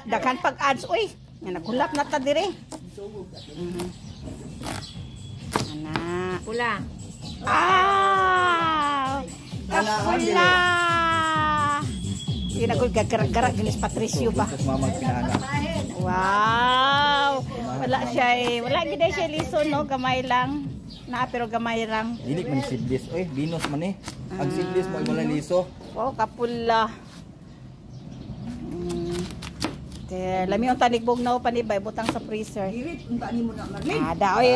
Daghan pag ads uy. Nga nagulap na ta dire. Ana. Pula. Ah! Kapula! Ginagul gagara-gara ginis Patricio ba? Wow! Wala gid siya liso no, gamay lang. Pero gamay lang. Dili man seedless oy, binos man eh. Ang seedless mo wala liso. Oh, kapula. Lami ang tanigbog na panibay butang sa freezer. Irit unta nimo na marli. Ada oy.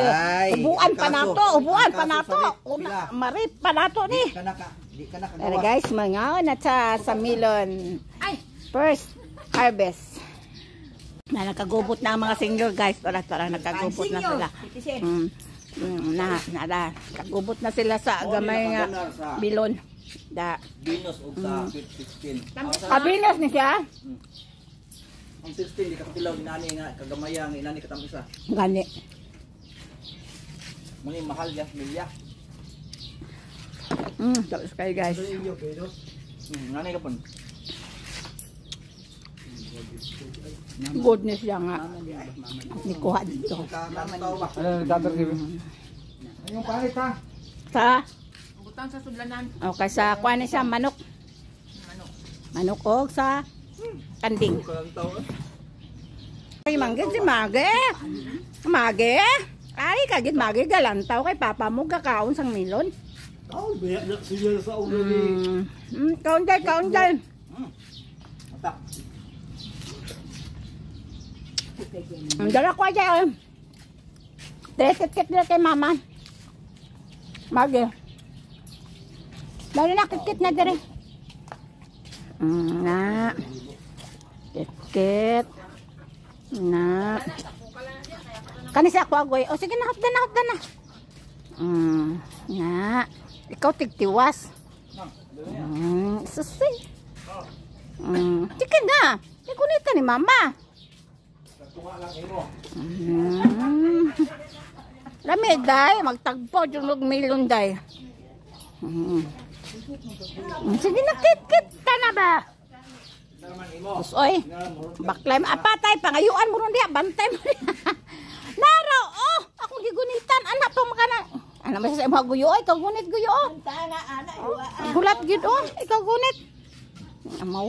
Ubuan pa nato. Marip pa nato ni. Di ka na Pero guys, mga na sa melon. Ay, First harvest. Na nakagubot na ang mga senior guys. Para nakagubot na sila. Nakagubot na sila sa gamay nga bilon. binos og sa 15. Binos ni siya? Ang 16 di ka kapilaw inani nga kagamaya nga inani katam isa. Gani. Muni mahal ya milya. Tapos kayo guys. Nani ka pon. Goodness siya nga. Ni kuha dito. Yung palit ha. Sa? butang sa sudlanan. Okay, sa kuha na siya manok. Manok o sa kanding. Ay, manggit si Mage. Mage? Ay, kagit Mage galantaw kay papa mo kakaon sang milon. Oh, biya na siya sa ulo ni. Kaon dyan. Dala ko dyan. Kit na kay mama. Mage. Dali na kit na dire. Na. Kit. Na. Kanisa ako agoy. O sige na, hapdan na. Na. Ikaw tigtiwas. Susi. Sige na. Ikunit ka ni mama. Lami day. Magtagpo yung milon day. Sige na, kit ka na ba? Tapos, oy, baklay apatay, pangayuan mo ron diya, bantay mo diya. Naro, oh, akong gigunitan, anak pa makana. Ano ba sa mga guyo, ikaw gunit guyo, oh. Gulat gid, oh, ikaw gunit. Amaw.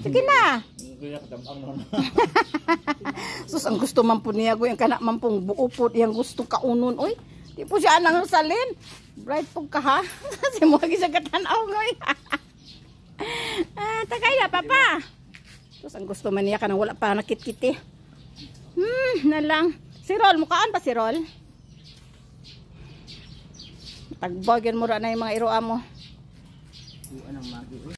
Sige na. Sus, ang gusto man po niya, yung kanak man pong buo po, yung gusto kaunon, oy. Di po siya anang salin. Bright po ka, ha? Si mo lagi sa katanaw, ngoy. Takay na, papa. Sus, ang gusto man niya ka nang wala pa nakit-kiti. Na lang. Si Rol, mukhaan pa si Rol? Tagbagyan mo na yung mga iroa mo.